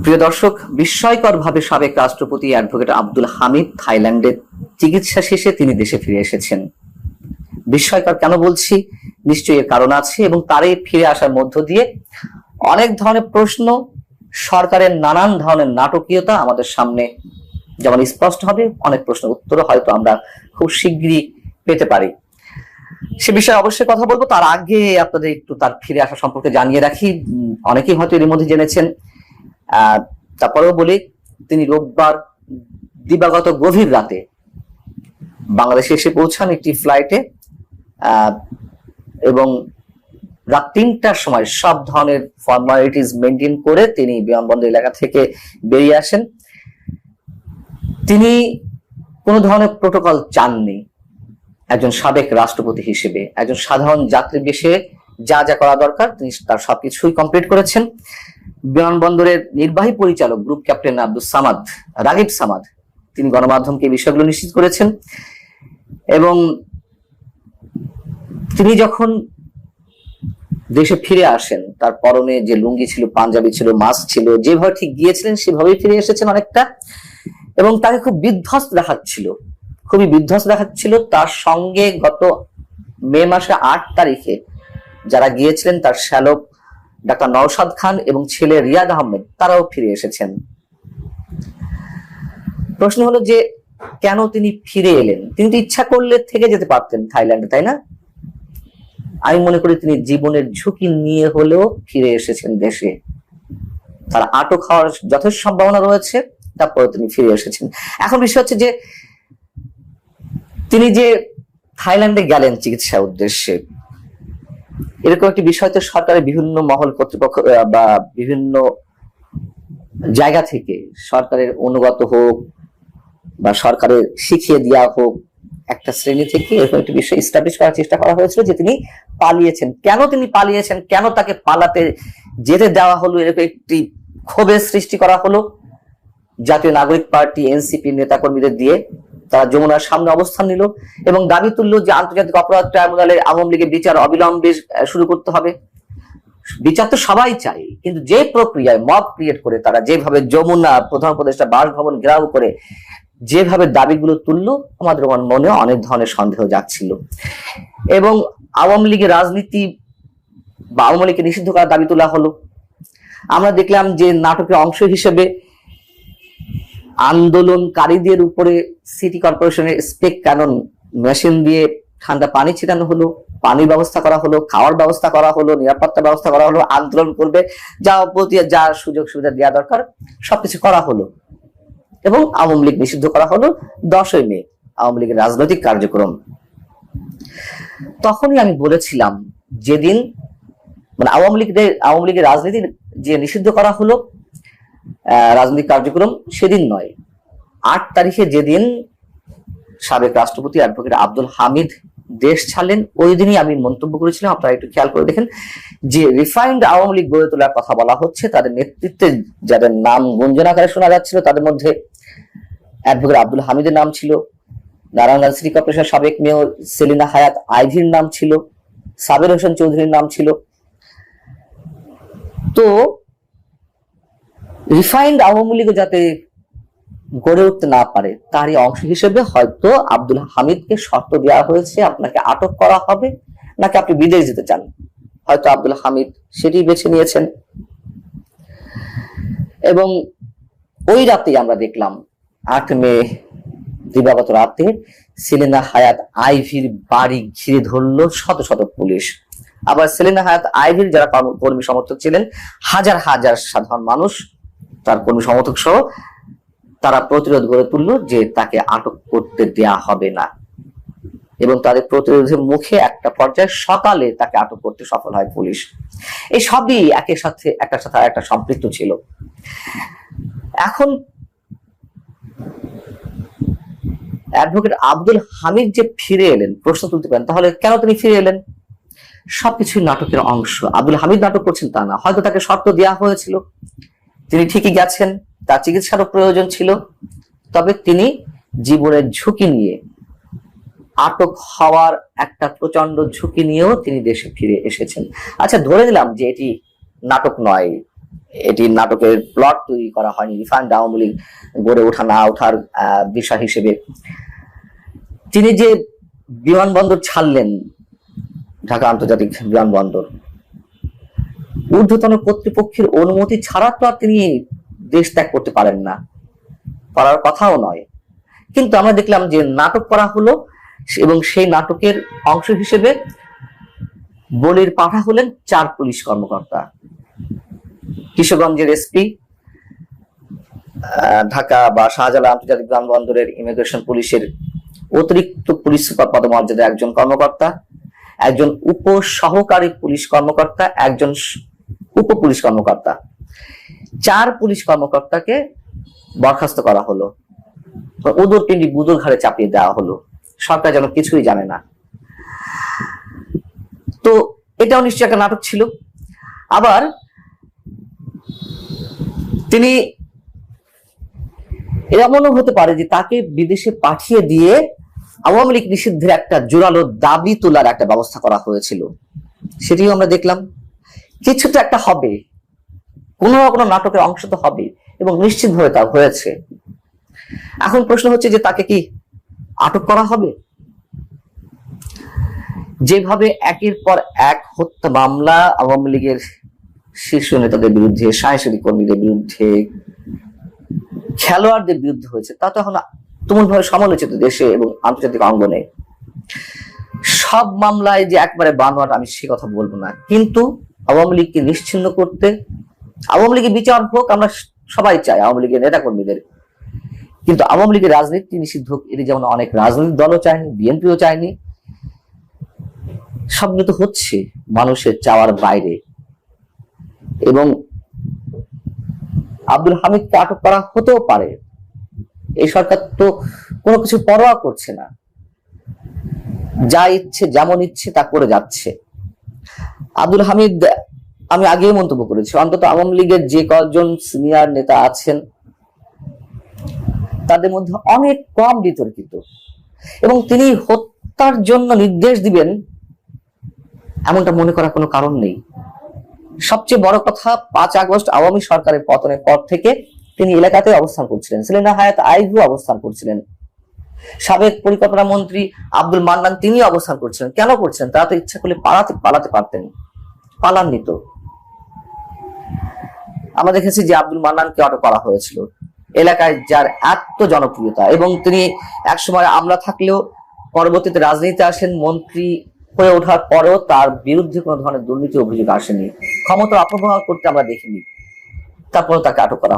প্রিয় দর্শক, বিস্ময়করভাবে সাবেক রাষ্ট্রপতি অ্যাডভোকেট আব্দুল হামিদ থাইল্যান্ডে চিকিৎসা শেষে তিনি দেশে ফিরে এসেছেন। বিস্ময়কর কেন বলছি, নিশ্চয়ই এর কারণ আছে এবং তারই ফিরে আসার মধ্য দিয়ে অনেক ধরনের প্রশ্ন, সরকারের নানান ধরনের নাটকীয়তা আমাদের সামনে যেমন স্পষ্ট হবে, অনেক প্রশ্নের উত্তর হয়তো আমরা খুব শীঘ্রই পেতে পারি। সে বিষয়ে অবশ্যই কথা বলবো। তার আগে আপনাদের একটু তার ফিরে আসা সম্পর্কে জানিয়ে রাখি। অনেকেই হয়তো এর মধ্যে জেনেছেন, তারপরেও বলি, তিনি রোববার দিবাগত গভীর রাতে বাংলাদেশে এসে পৌঁছান একটি ফ্লাইটে এবং রাত ৩টার সময় সব ধরনের ফর্মালিটিস মেনটেন করে তিনি বিমানবন্দর এলাকা থেকে বেরিয়ে আসেন। তিনি কোনো ধরনের প্রোটোকল চাননি। একজন সাবেক রাষ্ট্রপতি হিসেবে একজন সাধারণ যাত্রী বেশে যা যা করা দরকার তিনি তার সবকিছুই কমপ্লিট করেছেন। বিমানবন্দরের নির্বাহী পরিচালক গ্রুপ ক্যাপ্টেন রাগিব সামাদ তিনি গণমাধ্যমকে এই বিষয়গুলো নিশ্চিত করেছেন এবং তিনি যখন দেশে ফিরে আসেন তার পরনে যে লুঙ্গি ছিল, পাঞ্জাবি ছিল, মাস্ক ছিল, যেভাবে ঠিক গিয়েছিলেন সেভাবেই ফিরে এসেছেন অনেকটা। এবং তাকে খুব বিধ্বস্ত দেখাচ্ছিল, খুবই বিধ্বস্ত দেখাচ্ছিল। তার সঙ্গে গত মে মাসে ৮ তারিখে যারা গিয়েছিলেন তার শ্যালক ডাক্তার নওশাদ খান এবং ছেলে রিয়াদ আহমেদ তারাও ফিরে এসেছেন। প্রশ্ন হলো যে কেন তিনি ফিরে এলেন? তিনি তো ইচ্ছা করলে থেকে যেতে পারতেন থাইল্যান্ডে, তাই না? আমি মনে করি তিনি জীবনের ঝুঁকি নিয়ে হলেও ফিরে এসেছেন দেশে। তার আটক হওয়ার যথেষ্ট সম্ভাবনা রয়েছে, তারপরে তিনি ফিরে এসেছেন। এখন বিষয় হচ্ছে যে তিনি যে থাইল্যান্ডে গেলেন চিকিৎসা উদ্দেশ্যে, এরকম একটি বিষয় তো সরকারের বিভিন্ন মহল কর্তৃপক্ষ বা বিভিন্ন জায়গা থেকে, সরকারের অনুগত হোক বা সরকারের শিখিয়ে দেওয়া হোক, একটা শ্রেণী থেকে এরকম একটি বিষয় এস্টাবলিশ করার চেষ্টা করা হয়েছিল যে তিনি পালিয়েছেন। কেন তিনি পালিয়েছেন, কেন তাকে পালাতে যেতে দেওয়া হলো, এরকম একটি ক্ষোভের সৃষ্টি করা হলো জাতীয় নাগরিক পার্টি এনসিপি নেতাকর্মীদের দিয়ে। তারা যমুনার সামনে অবস্থান নিল এবং দাবি তুলল যে আন্তর্জাতিক অপরাধ ট্রাইব্যুনালে আওয়ামী লীগের বিচার অবিলম্বে শুরু করতে হবে। বিচার তো সবাই চাই, কিন্তু যে প্রক্রিয়ায় মব ক্রিয়েট করে তারা যেভাবে যমুনা প্রধান উপদেষ্টা বাসভবন ঘেরাও করে যেভাবে দাবিগুলো তুললো, আমাদের মনে অনেক ধরনের সন্দেহ জাগছিল। এবং আওয়ামী লীগের রাজনীতি বা আওয়ামী লীগকে নিষিদ্ধ করার দাবি তোলা হলো। আমরা দেখলাম যে নাটকের অংশ হিসেবে আন্দোলনকারীদের উপরে সিটি কর্পোরেশনের স্পেক ক্যানন মেশিন দিয়ে ঠান্ডা পানি ছিটানো হলো, পানির ব্যবস্থা করা হলো, খাওয়ার ব্যবস্থা করা হলো, নিরাপত্তা ব্যবস্থা করা হলো, আন্দোলন করবে যা সুযোগ সুবিধা দেওয়া দরকার সবকিছু করা হলো এবং আওয়ামী লীগ নিষিদ্ধ করা হলো 10ই মে, আওয়ামী লীগের রাজনৈতিক কার্যক্রম। তখনই আমি বলেছিলাম, যেদিন মানে আওয়ামী লীগের রাজনীতি যে নিষিদ্ধ করা হলো রাজনৈতিক কার্যক্রম, সেদিন নয়, 8 তারিখে যেদিন সাবেক রাষ্ট্রপতি অ্যাডভোকেট আব্দুল হামিদ দেশ ছাড়লেন, ওই দিনই আমি মন্তব্য করেছিলাম, আপনারা একটু খেয়াল করে দেখেন, যে রিফাইন্ড আওয়ামী লীগ গড়ে তোলার কথা বলা হচ্ছে। তাদের নেতৃত্বে যাদের নাম গুঞ্জন আকারে শোনা যাচ্ছিল তাদের মধ্যে অ্যাডভোকেট আব্দুল হামিদের নাম ছিল, নারায়ণগঞ্জ সিটি কর্পোরেশনের সাবেক মেয়র সেলিনা হায়াত আইভির নাম ছিল, সাবের হোসেন চৌধুরীর নাম ছিল। তো রিফাইন্ড আওয়ামী লীগ যাতে গড়ে উঠতে না পারে তারই অংশ হিসেবে হয়তো আব্দুল হামিদকে শর্ত দেওয়া হয়েছে, আপনাকে আটক করা হবে নাকি আপনি বিদেশ যেতে চান। হয়তো আব্দুল হামিদ সেটি বেছে নিয়েছেন। এবং ওই রাতেই আমরা দেখলাম 8 মে দিবাগত রাতে সেলিনা হায়াত আইভির বাড়ি ঘিরে ধরলো শত শত পুলিশ। আবার সেলিনা হায়াত আইভির যারা কর্মী সমর্থক ছিলেন, হাজার হাজার সাধারণ মানুষ, তার কর্মী সমর্থক সহ, তারা প্রতিরোধ গড়ে তুললো যে তাকে আটক করতে দেয়া হবে না। এবং তাদের প্রতিরোধের মুখে একটা পর্যায়ে সকালে তাকে আটক করতে সফল হয় পুলিশ। এই সবই একটার সাথে একটা সম্পৃক্ত ছিল। এখন অ্যাডভোকেট আব্দুল হামিদ যে ফিরে এলেন, প্রশ্ন তুলতে পারেন তাহলে কেন তিনি ফিরে এলেন? সবকিছুই নাটকের অংশ। আব্দুল হামিদ নাটক করছেন তা না, হয়তো তাকে শর্ত দেওয়া হয়েছিল, তিনি ঠিকই গেছেন, তার চিকিৎসারও প্রয়োজন ছিল, তবে তিনি জীবনের ঝুঁকি নিয়ে, আটক হওয়ার একটা প্রচন্ড ঝুঁকি নিয়েও তিনি দেশে ফিরে এসেছেন। আচ্ছা, ধরে নিলাম যে এটি নাটক নয়, এটি নাটকের প্লট তৈরি করা হয়নি, রিফান্ড আওয়ামী লীগ গড়ে ওঠা না ওঠার বিষয় হিসেবে। তিনি যে বিমানবন্দর ছাড়লেন, ঢাকা আন্তর্জাতিক বিমানবন্দর, ঊর্ধ্বতন কর্তৃপক্ষের অনুমতি ছাড়া তো আর তিনি দেশ ত্যাগ করতে পারেন না, পারার কথাও নয়। কিন্তু আমরা দেখলাম যে নাটক করা হলো এবং সেই নাটকের অংশ হিসেবে বলির পাঠা হলেন 4 পুলিশ কর্মকর্তা। কিশোরগঞ্জের এসপি, ঢাকা বা শাহজালাল আন্তর্জাতিক বিমানবন্দরের ইমিগ্রেশন পুলিশের অতিরিক্ত পুলিশ সুপার পদমর্যাদার একজন কর্মকর্তা, একজন উপ সহকারী পুলিশ কর্মকর্তা, একজন উপ পুলিশ কর্মকর্তা, 4 পুলিশ কর্মকর্তাকে বরখাস্ত করা হলো, ওদের পিন্ডি বুদুর ঘাড়ে চাপিয়ে দেওয়া হলো। সরকার যেন কিছুই জানে না। তো এটাও নিশ্চয়ই একটা নাটক ছিল। আবার তিনি, এমনও হতে পারে যে তাকে বিদেশে পাঠিয়ে দিয়ে আওয়ামী লীগ নিষিদ্ধের একটা জোরালো দাবি তোলার একটা ব্যবস্থা করা হয়েছিল। সেটিও আমরা দেখলাম। কিছু তো একটা হবে, কোনো না কোনো নাটকের অংশ তো হবে এবং নিশ্চিতভাবে তা হয়েছে। এখন প্রশ্ন হচ্ছে যে তাকে কি আটক করা হবে? যেভাবে একের পর এক হত্যা মামলা আওয়ামী লীগের শীর্ষ নেতাদের বিরুদ্ধে, সাংস্কৃতিক কর্মীদের বিরুদ্ধে, খেলোয়াড়দের বিরুদ্ধে হয়েছে, তা তো এখন তুমুলভাবে সমালোচিত দেশে এবং আন্তর্জাতিক অঙ্গনে। সব মামলায় যে একবারে বানোয়াট, আমি সে কথা বলবো না, কিন্তু আওয়ামী লীগকে নিশ্চিহ্ন করতে, আওয়ামী লীগের বিচার হোক, আমরা সবাই চাই আওয়ামী লীগের নেতা কর্মীদের, কিন্তু আওয়ামী লীগের রাজনীতি নিষিদ্ধ হোক, এটি যেমন অনেক রাজনৈতিক দলও চায়নি, বিএনপিও চায়নি। সবগুলো তো হচ্ছে মানুষের চাওয়ার বাইরে। এবং আব্দুল হামিদকে আটক করা হতেও পারে, এই সরকার তো কোনো কিছু পরোয়া করছে না, যা ইচ্ছে যেমন ইচ্ছে তা করে যাচ্ছে। আব্দুল হামিদ, আমি আগেই মন্তব্য করেছি, অন্তত আওয়ামী লীগের যে কয়েকজন সিনিয়র নেতা আছেন তাদের মধ্যে অনেক কম বিতর্কিত, এবং তিনি হত্যার জন্য নির্দেশ দিবেন এমনটা মনে করার কোনো কারণ নেই। সবচেয়ে বড় কথা, 5 আগস্ট আওয়ামী সরকারের পতনের পর থেকে তিনি এলাকাতে অবস্থান করছিলেন, সেলিনা হায়াৎ আইভু অবস্থান করছিলেন, সাবেক পরিকল্পনা মন্ত্রী আব্দুল মান্নান তিনি অবস্থান করছিলেন। কেন করছিলেন? তারা তো ইচ্ছা করলে পালাতে পারতেন, পালাননি তো। আমরা দেখেছি যে আব্দুল মান্নানকে আটক করা হয়েছিল, এলাকায় যার এত জনপ্রিয়তা, এবং তিনি একসময় আমলা থাকলেও পরবর্তীতে রাজনীতিতে আসেন, মন্ত্রী হয়ে ওঠার পরেও তার বিরুদ্ধে কোনো ধরনের দুর্নীতি অভিযোগ আসেনি, ক্ষমতা অপব্যবহার করতে আমরা দেখিনি, তারপরে তাকে আটক করা হয়।